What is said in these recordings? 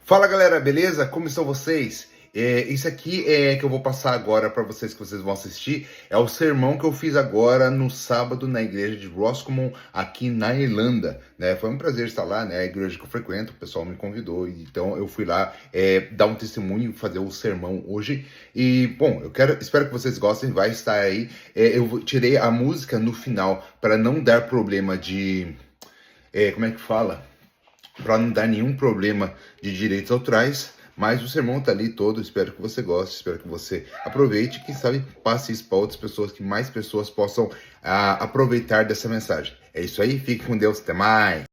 Fala galera, beleza? Como estão vocês? Isso aqui que eu vou passar agora para vocês, que vocês vão assistir, é o sermão que eu fiz agora no sábado na igreja de Roscommon, aqui na Irlanda, né? Foi um prazer estar lá, né? A igreja que eu frequento, o pessoal me convidou, então eu fui lá dar um testemunho, fazer o sermão hoje. E, bom, espero que vocês gostem, vai estar aí. Tirei a música no final para não dar problema de... como é que fala? Para não dar nenhum problema de direitos autorais, mas o sermão tá ali todo. Espero que você goste, espero que você aproveite, quem sabe passe isso para outras pessoas, que mais pessoas possam aproveitar dessa mensagem. É isso aí, fique com Deus, até mais!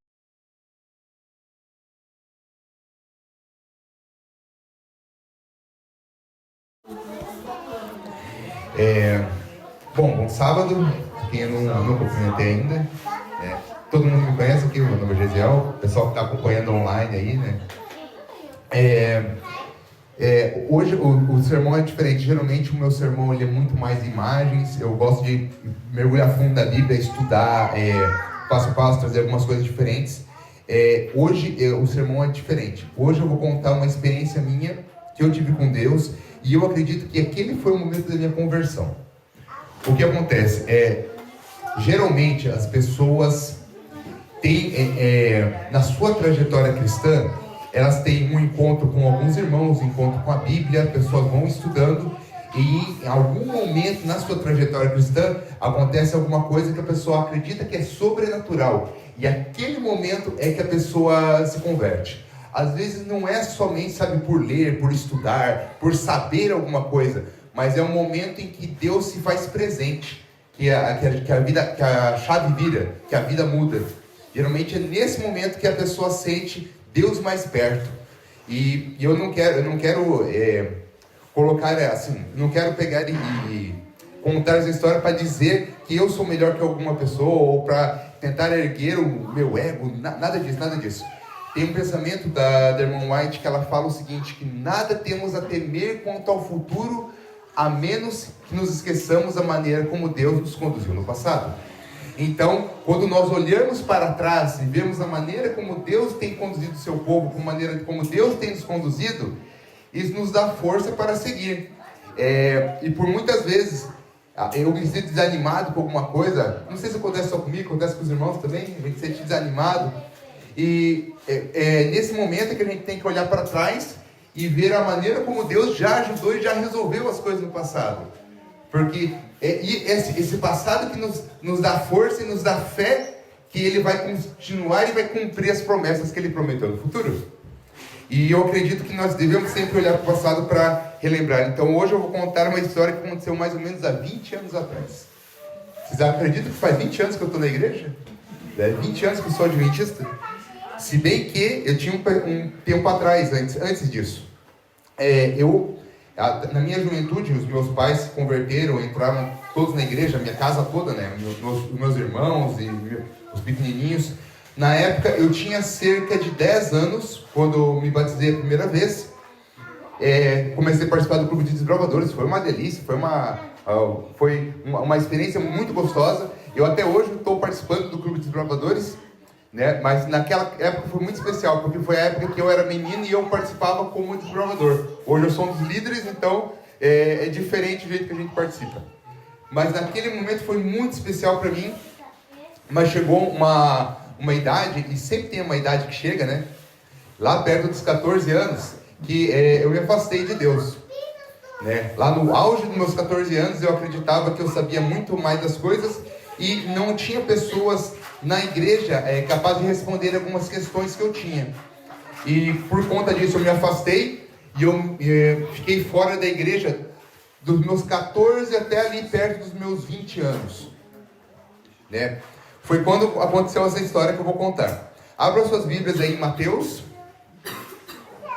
Bom sábado, quem eu não cumprimentei ainda, todo mundo me conhece aqui, meu nome é Gesiel, o pessoal que está acompanhando online aí, né? Hoje o sermão é diferente. Geralmente o meu sermão ele é muito mais imagens. Eu gosto de mergulhar fundo na Bíblia, estudar passo a passo, trazer algumas coisas diferentes. Hoje o sermão é diferente. Hoje eu vou contar uma experiência minha que eu tive com Deus, e eu acredito que aquele foi o momento da minha conversão. O que acontece geralmente as pessoas têm na sua trajetória cristã, elas têm um encontro com alguns irmãos, um encontro com a Bíblia, pessoas vão estudando, e em algum momento na sua trajetória cristã acontece alguma coisa que a pessoa acredita que é sobrenatural, e aquele momento é que a pessoa se converte. Às vezes não é somente, sabe, por ler, por estudar, por saber alguma coisa, mas é um momento em que Deus se faz presente, que a chave vira, que a vida muda. Geralmente é nesse momento que a pessoa sente Deus mais perto. E eu não quero colocar assim, não quero pegar e contar essa história para dizer que eu sou melhor que alguma pessoa, ou para tentar erguer o meu ego, nada disso. Tem um pensamento da irmã White que ela fala o seguinte, que nada temos a temer quanto ao futuro, a menos que nos esqueçamos da maneira como Deus nos conduziu no passado. Então, quando nós olhamos para trás e vemos a maneira como Deus tem conduzido o seu povo, a maneira como Deus tem nos conduzido, isso nos dá força para seguir. E por muitas vezes, eu me sinto desanimado com alguma coisa, não sei se acontece só comigo, acontece com os irmãos também, a gente se sente desanimado, e nesse momento é que a gente tem que olhar para trás e ver a maneira como Deus já ajudou e já resolveu as coisas no passado. Porque esse passado que nos dá força e nos dá fé que Ele vai continuar e vai cumprir as promessas que Ele prometeu no futuro. E eu acredito que nós devemos sempre olhar para o passado para relembrar. Então hoje eu vou contar uma história que aconteceu mais ou menos há 20 anos atrás. Vocês acreditam que faz 20 anos que eu estou na igreja? 20 anos que eu sou adventista? Se bem que eu tinha um tempo atrás, antes disso. Na minha juventude, os meus pais se converteram, entraram todos na igreja, a minha casa toda, né? Os meus irmãos e os pequenininhos. Na época, eu tinha cerca de 10 anos, quando eu me batizei a primeira vez. Comecei a participar do Clube de Desbravadores, foi uma delícia, foi uma experiência muito gostosa. Eu até hoje estou participando do Clube de Desbravadores, né? Mas naquela época foi muito especial, porque foi a época que eu era menino e eu participava como desbravador. Hoje eu sou um dos líderes, então é diferente o jeito que a gente participa. Mas naquele momento foi muito especial para mim. Mas chegou uma idade, e sempre tem uma idade que chega, né? Lá perto dos 14 anos, que eu me afastei de Deus, né? Lá no auge dos meus 14 anos, eu acreditava que eu sabia muito mais das coisas e não tinha pessoas na igreja capazes de responder algumas questões que eu tinha. E por conta disso eu me afastei e eu fiquei fora da igreja dos meus 14 até ali perto dos meus 20 anos, né? Foi quando aconteceu essa história que eu vou contar. Abra suas Bíblias aí em Mateus,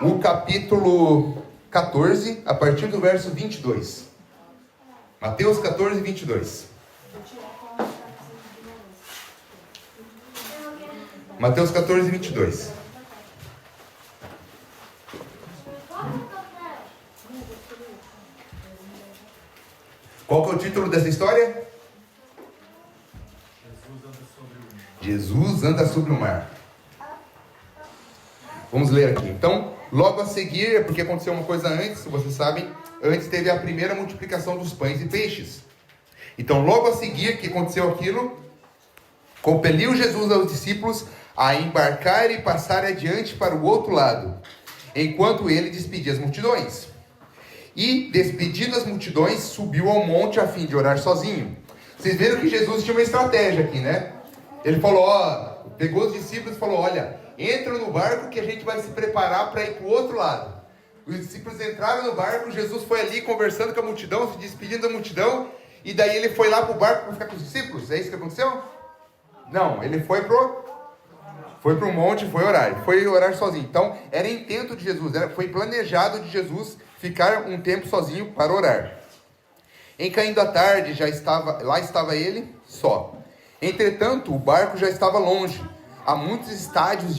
o capítulo 14, a partir do verso 22. Mateus 14, 22. Mateus 14, 22. Qual que é o título dessa história? Jesus anda sobre o mar. Vamos ler aqui. Então, Logo a seguir, porque aconteceu uma coisa antes, vocês sabem, antes teve a primeira multiplicação dos pães e peixes. Então, logo a seguir que aconteceu aquilo, compeliu Jesus aos discípulos a embarcar e passar adiante para o outro lado, enquanto ele despedia as multidões. E, despedindo as multidões, subiu ao monte a fim de orar sozinho. Vocês viram que Jesus tinha uma estratégia aqui, né? Ele falou, pegou os discípulos e falou, olha, entra no barco que a gente vai se preparar para ir para o outro lado. Os discípulos entraram no barco, Jesus foi ali conversando com a multidão, se despedindo da multidão, e daí ele foi lá para o barco para ficar com os discípulos. É isso que aconteceu? Não, ele foi pro monte, foi orar sozinho. Então, era intento de Jesus, foi planejado de Jesus ficar um tempo sozinho para orar. Em caindo a tarde, lá estava ele só. Entretanto, o barco já estava longe, a muitos estádios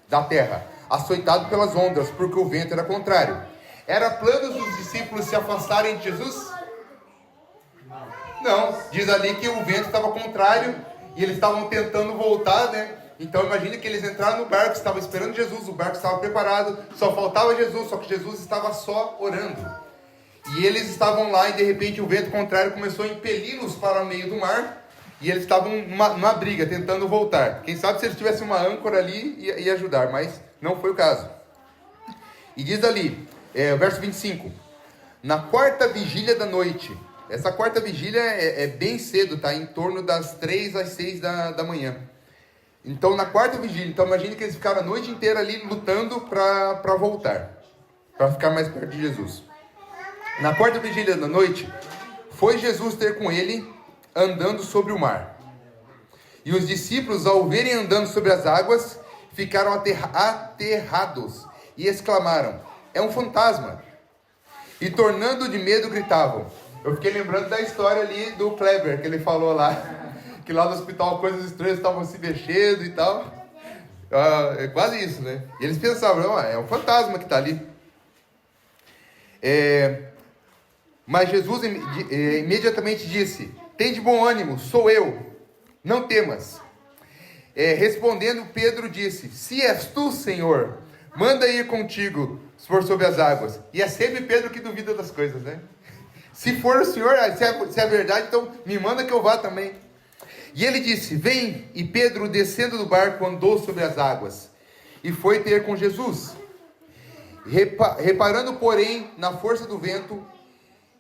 da terra, açoitado pelas ondas, porque o vento era contrário. Era plano dos discípulos se afastarem de Jesus? Não, diz ali que o vento estava contrário e eles estavam tentando voltar, né? Então imagine que eles entraram no barco, estavam esperando Jesus, o barco estava preparado, só faltava Jesus, só que Jesus estava só orando. E eles estavam lá e de repente o vento contrário começou a impeli-los para o meio do mar. E eles estavam numa briga, tentando voltar. Quem sabe se eles tivessem uma âncora ali, ia ajudar, mas não foi o caso. E diz ali, verso 25. Na quarta vigília da noite. Essa quarta vigília é bem cedo, tá? Em torno das 3 às 6 da manhã. Então, na quarta vigília. Então, imagine que eles ficaram a noite inteira ali lutando para voltar. Para ficar mais perto de Jesus. Na quarta vigília da noite, foi Jesus ter com ele, andando sobre o mar. E os discípulos, ao verem andando sobre as águas, ficaram aterrados e exclamaram, é um fantasma. E tornando de medo, gritavam. Eu fiquei lembrando da história ali do Kleber, que ele falou lá, que lá no hospital coisas estranhas estavam se mexendo e tal. É quase isso, né? E eles pensavam, é um fantasma que está ali. Mas Jesus imediatamente disse, tem de bom ânimo, sou eu, não temas. Respondendo, Pedro disse, se és tu, Senhor, manda ir contigo, se for sobre as águas. E é sempre Pedro que duvida das coisas, né? Se for o Senhor, se é verdade, então me manda que eu vá também. E ele disse, vem. E Pedro, descendo do barco, andou sobre as águas e foi ter com Jesus. Reparando, porém, na força do vento,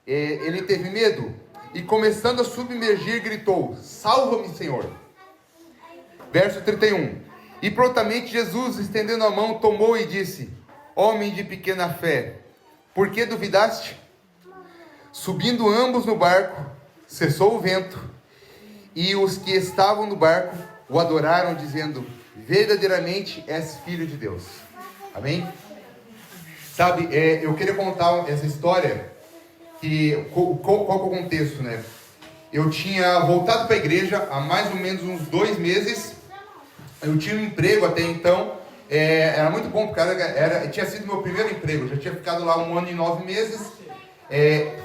ele teve medo. E começando a submergir, gritou, salva-me, Senhor. Verso 31. E prontamente Jesus, estendendo a mão, tomou e disse, homem de pequena fé, por que duvidaste? Subindo ambos no barco, cessou o vento, e os que estavam no barco o adoraram, dizendo, verdadeiramente és filho de Deus. Amém? Sabe, eu queria contar essa história, qual é o contexto, né? Eu tinha voltado para a igreja há mais ou menos uns 2 meses, eu tinha um emprego até então, era muito bom, porque tinha sido meu primeiro emprego, já tinha ficado lá 1 ano e 9 meses,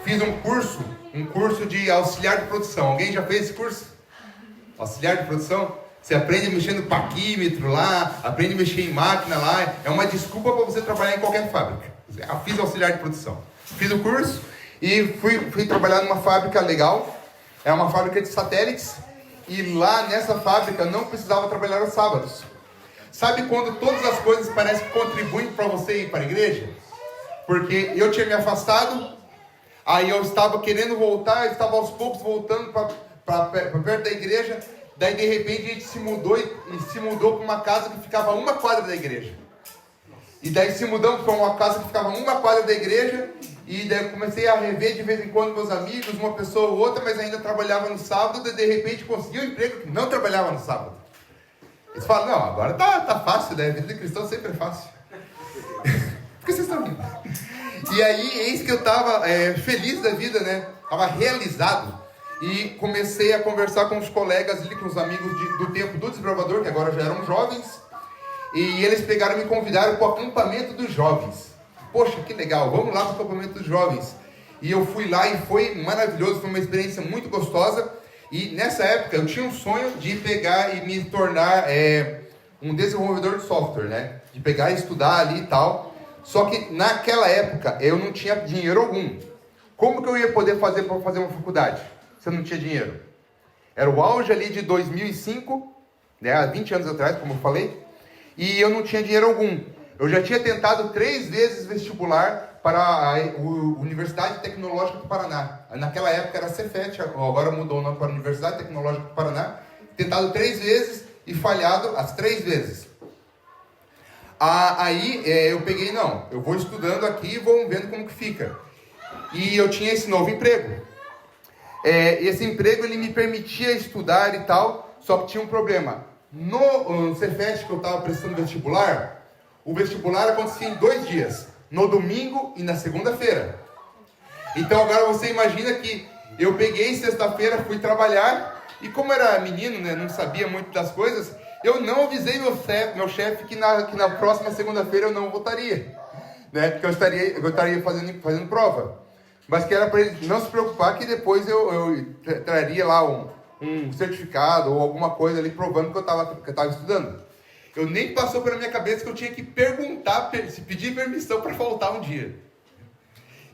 fiz um curso de auxiliar de produção. Alguém já fez esse curso? Auxiliar de produção? Você aprende mexendo no paquímetro lá, aprende a mexer em máquina lá, é uma desculpa para você trabalhar em qualquer fábrica. Eu fiz auxiliar de produção, fiz o curso e fui trabalhar numa fábrica legal, é uma fábrica de satélites, e lá nessa fábrica não precisava trabalhar aos sábados. Sabe quando todas as coisas parecem que contribuem para você ir para a igreja? Porque eu tinha me afastado, aí eu estava querendo voltar, eu estava aos poucos voltando para perto da igreja, daí de repente a gente se mudou para uma casa que ficava a 1 quadra da igreja. E daí se mudamos para uma casa que ficava a 1 quadra da igreja, e daí eu comecei a rever de vez em quando meus amigos, uma pessoa ou outra, mas ainda trabalhava no sábado, e de repente consegui um emprego que não trabalhava no sábado. Eles falam, não, agora tá fácil, né? A vida de cristão sempre é fácil. Por que vocês estão rindo? E aí, eis que eu estava feliz da vida, né? Estava realizado. E comecei a conversar com os colegas ali, com os amigos do tempo do Desbravador, que agora já eram jovens. E eles pegaram e me convidaram para o acampamento dos jovens. Poxa, que legal, vamos lá para o acampamento dos jovens. E eu fui lá e foi maravilhoso, foi uma experiência muito gostosa. E nessa época eu tinha um sonho de pegar e me tornar um desenvolvedor de software, né? de pegar e estudar ali e tal. Só que naquela época eu não tinha dinheiro algum. Como que eu ia poder fazer para fazer uma faculdade se eu não tinha dinheiro? Era o auge ali de 2005, né, há 20 anos atrás, como eu falei, e eu não tinha dinheiro algum. Eu já tinha tentado 3 vezes vestibular para a Universidade Tecnológica do Paraná. Naquela época era Cefet, agora mudou o nome para a Universidade Tecnológica do Paraná. Tentado 3 vezes e falhado as 3 vezes. Aí eu peguei, não, eu vou estudando aqui e vou vendo como que fica. E eu tinha esse novo emprego. Esse emprego ele me permitia estudar e tal, só que tinha um problema. No Cefet que eu estava prestando vestibular, o vestibular acontecia em 2 dias, no domingo e na segunda-feira. Então agora você imagina que eu peguei sexta-feira, fui trabalhar, e como era menino, né, não sabia muito das coisas, eu não avisei meu chefe que na próxima segunda-feira eu não voltaria, né, porque eu estaria fazendo prova. Mas que era para ele não se preocupar que depois eu traria lá um certificado ou alguma coisa ali provando que eu estava estudando. Eu nem passou pela minha cabeça que eu tinha que perguntar, pedir permissão para faltar um dia.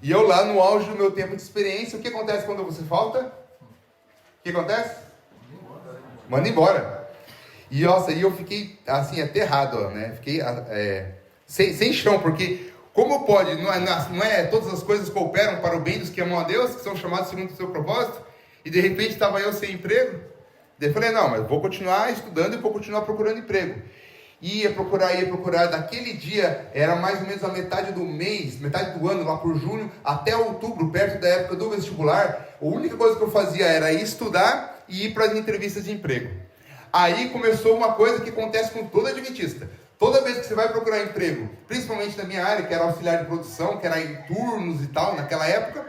E eu lá no auge do meu tempo de experiência, o que acontece quando você falta? O que acontece? Manda embora. E nossa, aí eu fiquei assim, aterrado, né? Fiquei sem chão, porque como pode, não é todas as coisas cooperam para o bem dos que amam a Deus, que são chamados segundo o seu propósito, e de repente estava eu sem emprego. Daí eu falei, não, mas vou continuar estudando e vou continuar procurando emprego. Ia procurar, daquele dia, era mais ou menos a metade do mês, metade do ano, lá por junho, até outubro, perto da época do vestibular, a única coisa que eu fazia era ir estudar e ir para as entrevistas de emprego. Aí começou uma coisa que acontece com todo adventista. Toda vez que você vai procurar emprego, principalmente na minha área, que era auxiliar de produção, que era em turnos e tal, naquela época,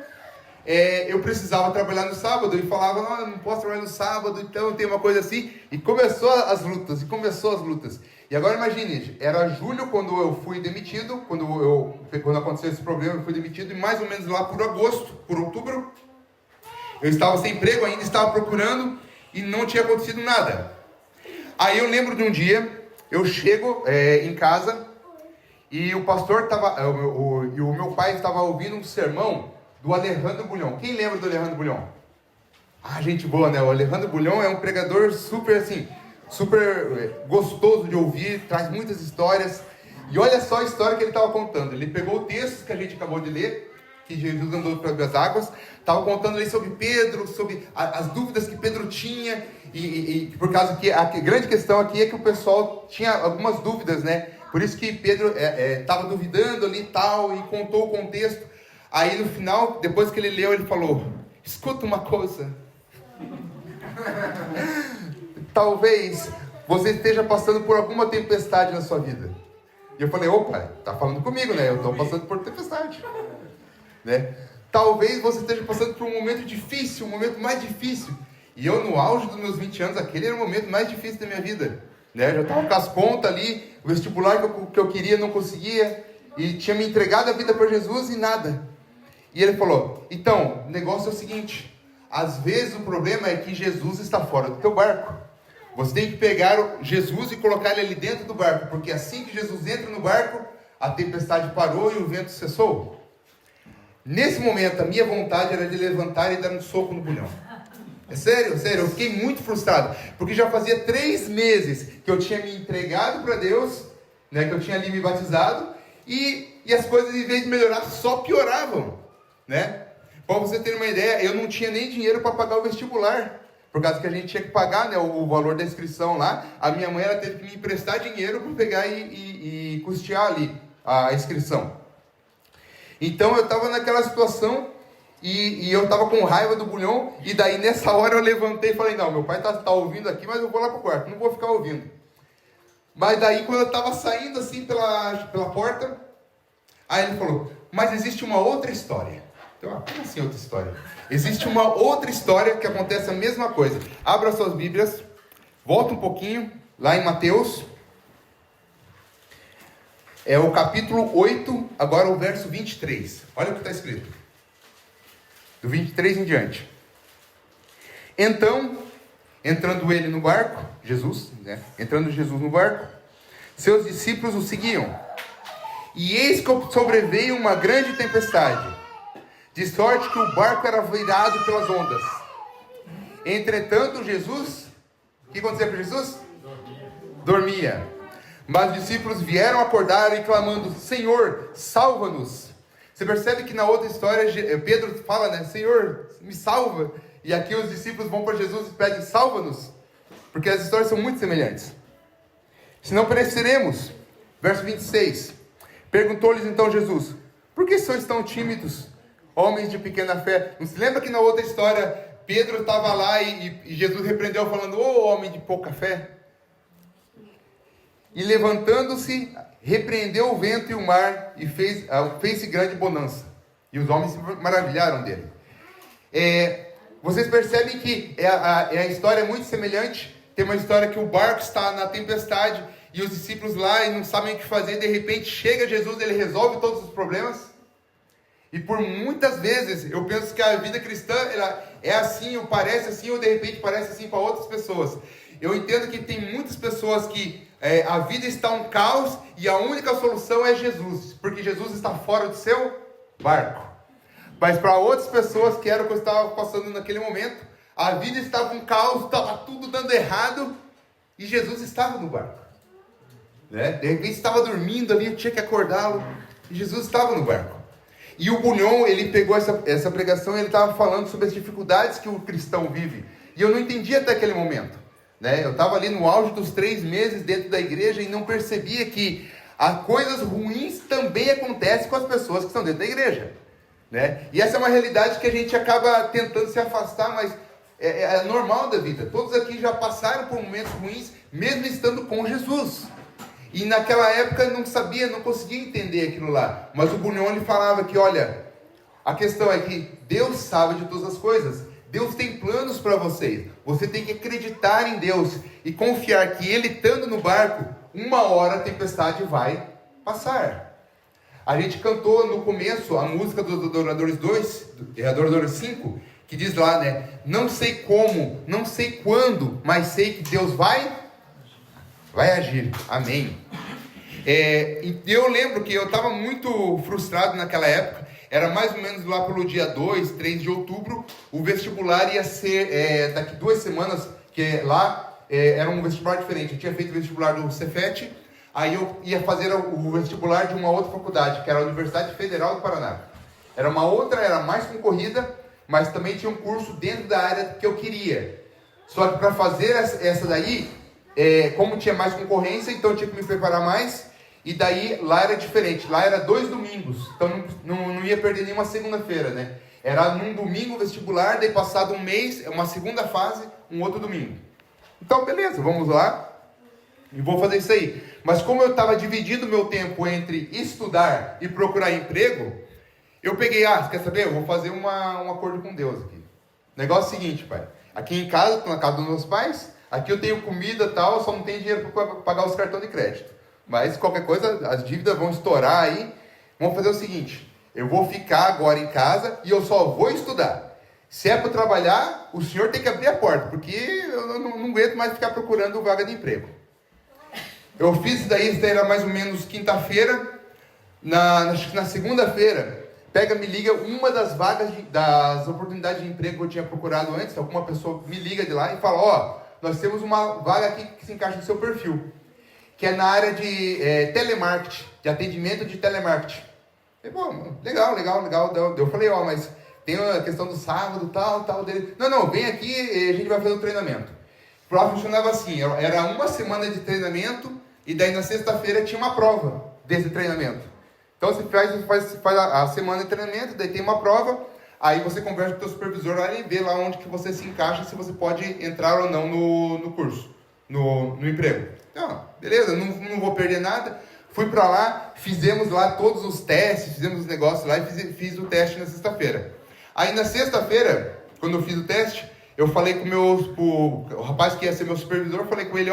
eu precisava trabalhar no sábado, e falava, não posso trabalhar no sábado, então tem uma coisa assim, e começou as lutas. E agora imagine, era julho quando eu fui demitido, quando aconteceu esse problema, eu fui demitido, e mais ou menos lá por outubro, eu estava sem emprego, ainda estava procurando, e não tinha acontecido nada. Aí eu lembro de um dia, eu chego em casa, e o pastor e o meu pai estava ouvindo um sermão do Alejandro Bulhon. Quem lembra do Alejandro Bulhon? Gente boa, né? O Alejandro Bulhon é um pregador super gostoso de ouvir, traz muitas histórias. E olha só a história que ele estava contando. Ele pegou o texto que a gente acabou de ler, que Jesus andou pelas águas, estava contando ali sobre Pedro, sobre as dúvidas que Pedro tinha, e por causa que a grande questão aqui é que o pessoal tinha algumas dúvidas, né? Por isso que Pedro estava duvidando ali e tal, e contou o contexto. Aí no final, depois que ele leu, ele falou, escuta uma coisa. Talvez você esteja passando por alguma tempestade na sua vida. E eu falei, opa, tá falando comigo, né? Eu estou passando por tempestade. Né? Talvez você esteja passando por um momento difícil, um momento mais difícil. E eu no auge dos meus 20 anos, aquele era o momento mais difícil da minha vida. Né? Eu já estava com as contas ali, o vestibular que eu queria não conseguia, e tinha me entregado a vida para Jesus e nada. E ele falou, então, o negócio é o seguinte, às vezes o problema é que Jesus está fora do teu barco. Você tem que pegar Jesus e colocar ele ali dentro do barco, porque assim que Jesus entra no barco, a tempestade parou e o vento cessou. Nesse momento, a minha vontade era de levantar e dar um soco no Bulhão. É sério, eu fiquei muito frustrado, porque já fazia 3 meses que eu tinha me entregado para Deus, né, que eu tinha ali me batizado, e as coisas, em vez de melhorar, só pioravam. Né? Para você ter uma ideia, eu não tinha nem dinheiro para pagar o vestibular, por causa que a gente tinha que pagar, né, o valor da inscrição lá. A minha mãe ela teve que me emprestar dinheiro para pegar e custear ali a inscrição. Então eu estava naquela situação e eu estava com raiva do Bulhão, e daí nessa hora eu levantei e falei, não, meu pai tá ouvindo aqui, mas eu vou lá para o quarto, não vou ficar ouvindo. Mas daí quando eu estava saindo assim pela porta, aí ele falou, mas existe uma outra história. Então, como assim outra história? Existe uma outra história que acontece a mesma coisa. Abra suas Bíblias, volta um pouquinho, lá em Mateus. É o capítulo 8, agora o verso 23. Olha o que está escrito. Do 23 em diante. Então, entrando ele no barco, Jesus, né? Entrando Jesus no barco, Seus discípulos o seguiam. E eis que sobreveio uma grande tempestade, de sorte que o barco era virado pelas ondas. Entretanto, Jesus, o que aconteceu com Jesus? Dormia. Mas os discípulos vieram acordar e clamando: Senhor, salva-nos. Você percebe que na outra história Pedro fala, né? Senhor, me salva. E aqui os discípulos vão para Jesus e pedem: salva-nos. Porque as histórias são muito semelhantes. Senão pereceremos. Verso 26. Perguntou-lhes então Jesus: por que sois tão tímidos, homens de pequena fé? Não se lembra que na outra história Pedro estava lá e Jesus repreendeu falando: ô homem de pouca fé? E levantando-se, repreendeu o vento e o mar e fez-se grande bonança. E os homens se maravilharam dele. Vocês percebem que a história é muito semelhante. Tem uma história que o barco está na tempestade e os discípulos lá e não sabem o que fazer. De repente chega Jesus, ele resolve todos os problemas. E por muitas vezes eu penso que a vida cristã ela é assim, ou parece assim, ou de repente parece assim para outras pessoas. Eu entendo que tem muitas pessoas que a vida está um caos e a única solução é Jesus, porque Jesus está fora do seu barco. Mas para outras pessoas, que era o que eu estava passando naquele momento, a vida estava um caos, estava tudo dando errado e Jesus estava no barco. Né? De repente estava dormindo ali, eu tinha que acordá-lo e Jesus estava no barco. E o Bulhon, ele pegou essa pregação e ele estava falando sobre as dificuldades que o cristão vive. E eu não entendi até aquele momento. Né? Eu estava ali no auge dos 3 meses dentro da igreja e não percebia que as coisas ruins também acontecem com as pessoas que estão dentro da igreja. Né? E essa é uma realidade que a gente acaba tentando se afastar, mas é normal da vida. Todos aqui já passaram por momentos ruins, mesmo estando com Jesus. E naquela época não sabia, não conseguia entender aquilo lá. Mas o Bulhon ele falava que, olha, a questão é que Deus sabe de todas as coisas. Deus tem planos para vocês. Você tem que acreditar em Deus e confiar que Ele estando no barco, uma hora a tempestade vai passar. A gente cantou no começo a música dos Adoradores 2, Adoradores 5, que diz lá, né? Não sei como, não sei quando, mas sei que Deus vai agir. Amém. E eu lembro que eu estava muito frustrado naquela época. Era mais ou menos lá pelo dia 2, 3 de outubro. O vestibular ia ser daqui 2 semanas, que lá era um vestibular diferente. Eu tinha feito o vestibular do Cefet, aí eu ia fazer o vestibular de uma outra faculdade, que era a Universidade Federal do Paraná. Era mais concorrida, mas também tinha um curso dentro da área que eu queria. Só que para fazer essa daí, como tinha mais concorrência, então eu tinha que me preparar mais. E daí lá era diferente, lá era 2 domingos, então não ia perder nenhuma segunda-feira, né? Era num domingo vestibular, daí passado um mês, uma segunda fase, um outro domingo. Então beleza, vamos lá e vou fazer isso aí. Mas como eu estava dividindo o meu tempo entre estudar e procurar emprego, eu peguei, quer saber? Eu vou fazer um acordo com Deus aqui. O negócio é o seguinte, pai, aqui em casa, estou na casa dos meus pais, aqui eu tenho comida e tal, só não tenho dinheiro para pagar os cartões de crédito. Mas qualquer coisa, as dívidas vão estourar aí. Vamos fazer o seguinte: eu vou ficar agora em casa e eu só vou estudar. Se é para trabalhar, o senhor tem que abrir a porta, porque eu não aguento mais ficar procurando vaga de emprego. Eu fiz isso daí era mais ou menos quinta-feira. Na segunda-feira, me liga uma das vagas, das oportunidades de emprego que eu tinha procurado antes. Alguma pessoa me liga de lá e fala: nós temos uma vaga aqui que se encaixa no seu perfil, que é na área de telemarketing, de atendimento de telemarketing. E, bom, legal. Eu falei, mas tem a questão do sábado, tal dele. Não, vem aqui e a gente vai fazer o treinamento. Lá funcionava assim, era uma semana de treinamento e daí na sexta-feira tinha uma prova desse treinamento. Então você faz a semana de treinamento, daí tem uma prova, aí você conversa com o teu supervisor lá e vê lá onde que você se encaixa, se você pode entrar ou não no curso, no emprego. Então, beleza, não vou perder nada. Fui para lá, fizemos lá todos os testes, fizemos os negócios lá e fiz o teste na sexta-feira. Aí na sexta-feira, quando eu fiz o teste, eu falei com o rapaz que ia ser meu supervisor, eu falei com ele,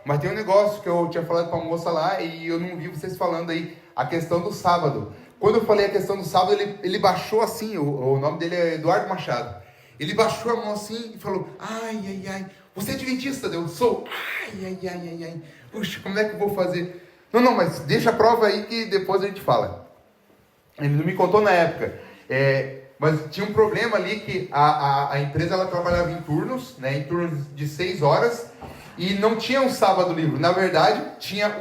mas tem um negócio que eu tinha falado com a moça lá e eu não vi vocês falando aí, a questão do sábado. Quando eu falei a questão do sábado, ele baixou assim, o nome dele é Eduardo Machado. Ele baixou a mão assim e falou, ai, você é adventista? Eu sou, ai. Puxa, como é que eu vou fazer? Não, mas deixa a prova aí que depois a gente fala. Ele não me contou na época. Mas tinha um problema ali que a empresa ela trabalhava em turnos, né, em turnos de 6 horas, e não tinha um sábado livre. Na verdade, tinha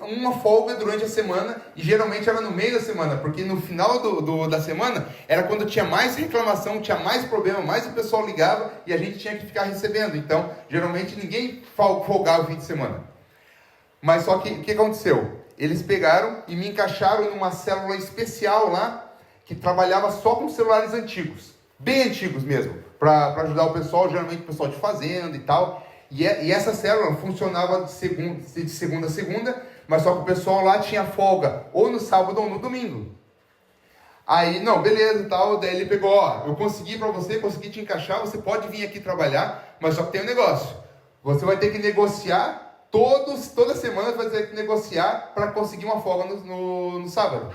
uma folga durante a semana, e geralmente era no meio da semana, porque no final da semana era quando tinha mais reclamação, tinha mais problema, mais o pessoal ligava e a gente tinha que ficar recebendo. Então, geralmente ninguém folgava o fim de semana. Mas só que o que aconteceu? Eles pegaram e me encaixaram numa célula especial lá, que trabalhava só com celulares antigos, bem antigos mesmo, para ajudar o pessoal, geralmente o pessoal de fazenda e tal. E essa célula funcionava de segunda a segunda, mas só que o pessoal lá tinha folga ou no sábado ou no domingo. Aí, não, beleza e tal, daí ele pegou, ó, eu consegui para você, consegui te encaixar, você pode vir aqui trabalhar, mas só que tem um negócio, você vai ter que negociar, toda semana você vai ter que negociar para conseguir uma folga no sábado.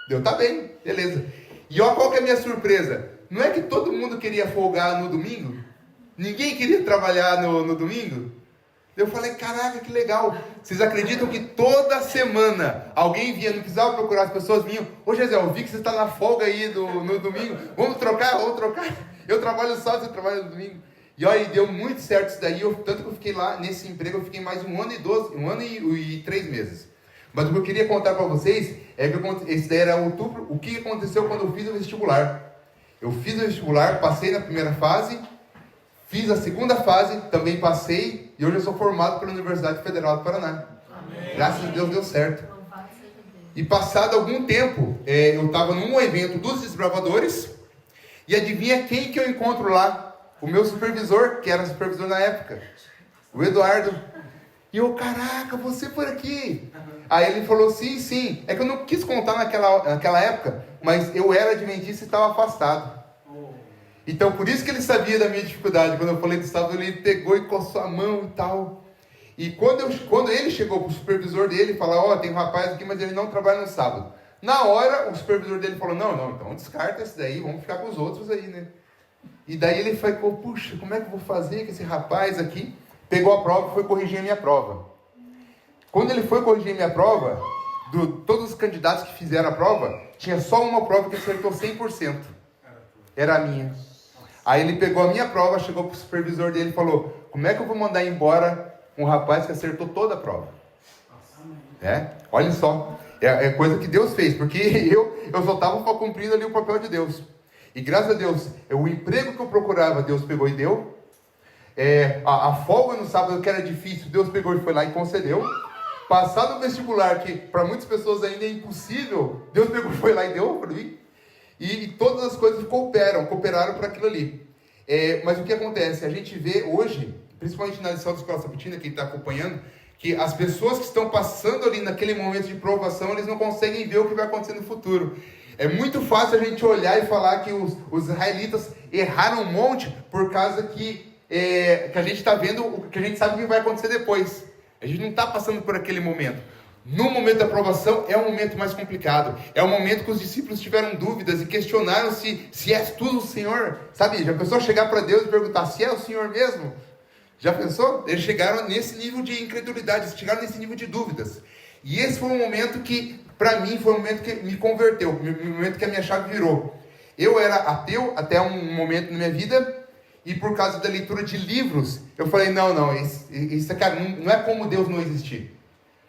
Deu, tá bem, beleza. E olha qual que é a minha surpresa. Não é que todo mundo queria folgar no domingo? Ninguém queria trabalhar no domingo? Eu falei, caraca, que legal. Vocês acreditam que toda semana alguém vinha, não precisava procurar, as pessoas vinham. Ô Gisele, eu vi que você está na folga aí no domingo. Vamos trocar? Eu trabalho no sábado, você trabalha no domingo. E olha, deu muito certo isso daí. Tanto que eu fiquei lá nesse emprego, eu fiquei mais 1 ano e 3 meses. Mas o que eu queria contar para vocês é que esse daí era outubro. O que aconteceu quando eu fiz o vestibular? Eu fiz o vestibular, passei na primeira fase, fiz a segunda fase, também passei, e hoje eu sou formado pela Universidade Federal do Paraná. Amém. Graças a Deus deu certo. E passado algum tempo, eu estava num evento dos desbravadores, e adivinha quem que eu encontro lá? O meu supervisor, que era supervisor na época, o Eduardo. E eu, caraca, você por aqui? Aí ele falou, sim. É que eu não quis contar naquela época, mas eu era adventista e estava afastado. Então, por isso que ele sabia da minha dificuldade. Quando eu falei do sábado, ele pegou e coçou a mão e tal. E quando ele chegou para o supervisor dele, falou, tem um rapaz aqui, mas ele não trabalha no sábado. Na hora, o supervisor dele falou, não, então descarta esse daí, vamos ficar com os outros aí, né? E daí ele ficou, puxa, como é que eu vou fazer com esse rapaz aqui? Pegou a prova e foi corrigir a minha prova. Quando ele foi corrigir a minha prova, todos os candidatos que fizeram a prova, tinha só uma prova que acertou 100%. Era a minha. Aí ele pegou a minha prova, chegou para o supervisor dele e falou, como é que eu vou mandar embora um rapaz que acertou toda a prova? Olha só, é coisa que Deus fez, porque eu só estava cumprindo ali o papel de Deus. E graças a Deus, o emprego que eu procurava, Deus pegou e deu. A folga no sábado, que era difícil, Deus pegou e foi lá e concedeu. Passar no vestibular, que para muitas pessoas ainda é impossível, Deus pegou e foi lá e deu para mim. E todas as coisas cooperaram para aquilo ali. Mas o que acontece? A gente vê hoje, principalmente na lição da Escola Sabatina, quem está acompanhando, que as pessoas que estão passando ali naquele momento de provação, eles não conseguem ver o que vai acontecer no futuro. É muito fácil a gente olhar e falar que os israelitas erraram um monte por causa que a gente está vendo o que a gente sabe que vai acontecer depois. A gente não está passando por aquele momento. No momento da provação é um momento mais complicado. É um momento que os discípulos tiveram dúvidas e questionaram se és tu o Senhor. Sabe, já pensou chegar para Deus e perguntar se é o Senhor mesmo? Já pensou? Eles chegaram nesse nível de incredulidade, chegaram nesse nível de dúvidas. E esse foi um momento que, para mim, foi um momento que me converteu, um momento que a minha chave virou. Eu era ateu até um momento na minha vida, e por causa da leitura de livros, eu falei, não, isso cara, não é como Deus não existir.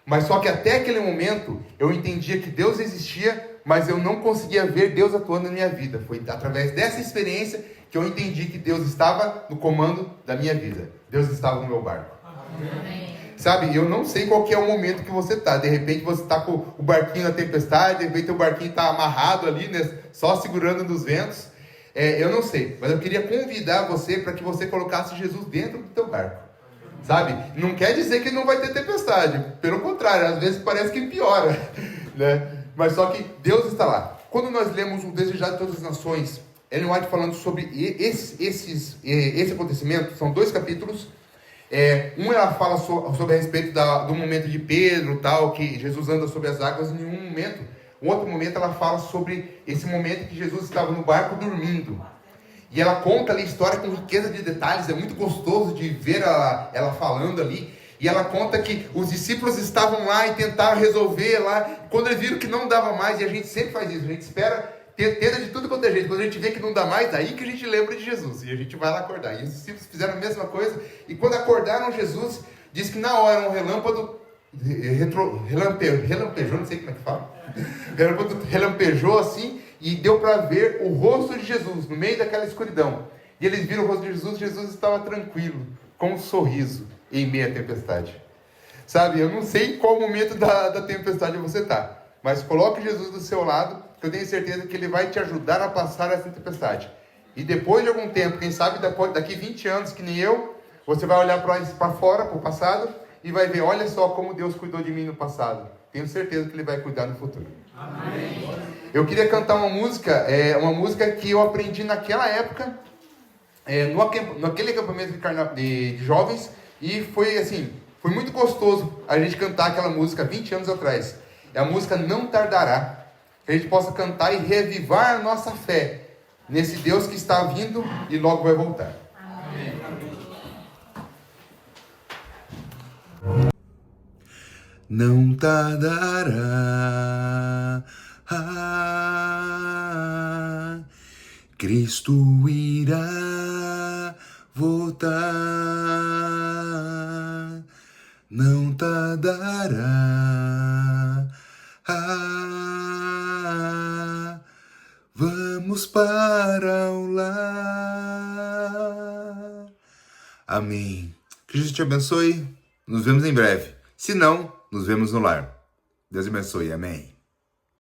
Mas só que até aquele momento, eu entendia que Deus existia, mas eu não conseguia ver Deus atuando na minha vida. Foi através dessa experiência que eu entendi que Deus estava no comando da minha vida. Deus estava no meu barco. Amém. Sabe, eu não sei qual que é o momento que você está. De repente você está com o barquinho na tempestade, de repente o barquinho está amarrado ali, né, só segurando nos ventos. Eu não sei, mas eu queria convidar você para que você colocasse Jesus dentro do teu barco. Sabe? Não quer dizer que não vai ter tempestade. Pelo contrário, às vezes parece que piora. Né? Mas só que Deus está lá. Quando nós lemos o Desejado de Todas as Nações, Ellen White falando sobre esse acontecimento, são 2 capítulos. Ela fala sobre a respeito do momento de Pedro, tal, que Jesus anda sobre as águas. Em um momento, outro momento, ela fala sobre esse momento que Jesus estava no barco dormindo. E ela conta ali a história com riqueza de detalhes. É muito gostoso de ver ela falando ali. E ela conta que os discípulos estavam lá e tentaram resolver lá. Quando eles viram que não dava mais, e a gente sempre faz isso, a gente espera, tenta de tudo quanto é jeito. Quando a gente vê que não dá mais, daí que a gente lembra de Jesus. E a gente vai lá acordar. E os discípulos fizeram a mesma coisa. E quando acordaram Jesus, diz que na hora um relâmpago relampejou, não sei como é que fala. Relampejou assim e deu para ver o rosto de Jesus no meio daquela escuridão. E eles viram o rosto de Jesus. Jesus estava tranquilo, com um sorriso em meio à tempestade. Sabe, eu não sei qual momento da tempestade você está, mas coloque Jesus do seu lado, que eu tenho certeza que ele vai te ajudar a passar essa tempestade. E depois de algum tempo, quem sabe daqui 20 anos, que nem eu, você vai olhar para fora, para o passado, e vai ver, olha só como Deus cuidou de mim no passado. Tenho certeza que ele vai cuidar no futuro. Amém. Eu queria cantar uma música que eu aprendi naquela época, naquele acampamento de jovens, e foi assim, foi muito gostoso a gente cantar aquela música 20 anos atrás. É a música Não Tardará. Que a gente possa cantar e reavivar a nossa fé nesse Deus que está vindo e logo vai voltar. Amém. Não tardará, Cristo irá voltar. Não tardará, vamos para o lar. Amém. Que Jesus te abençoe. Nos vemos em breve. Se não, nos vemos no lar. Deus abençoe. Amém.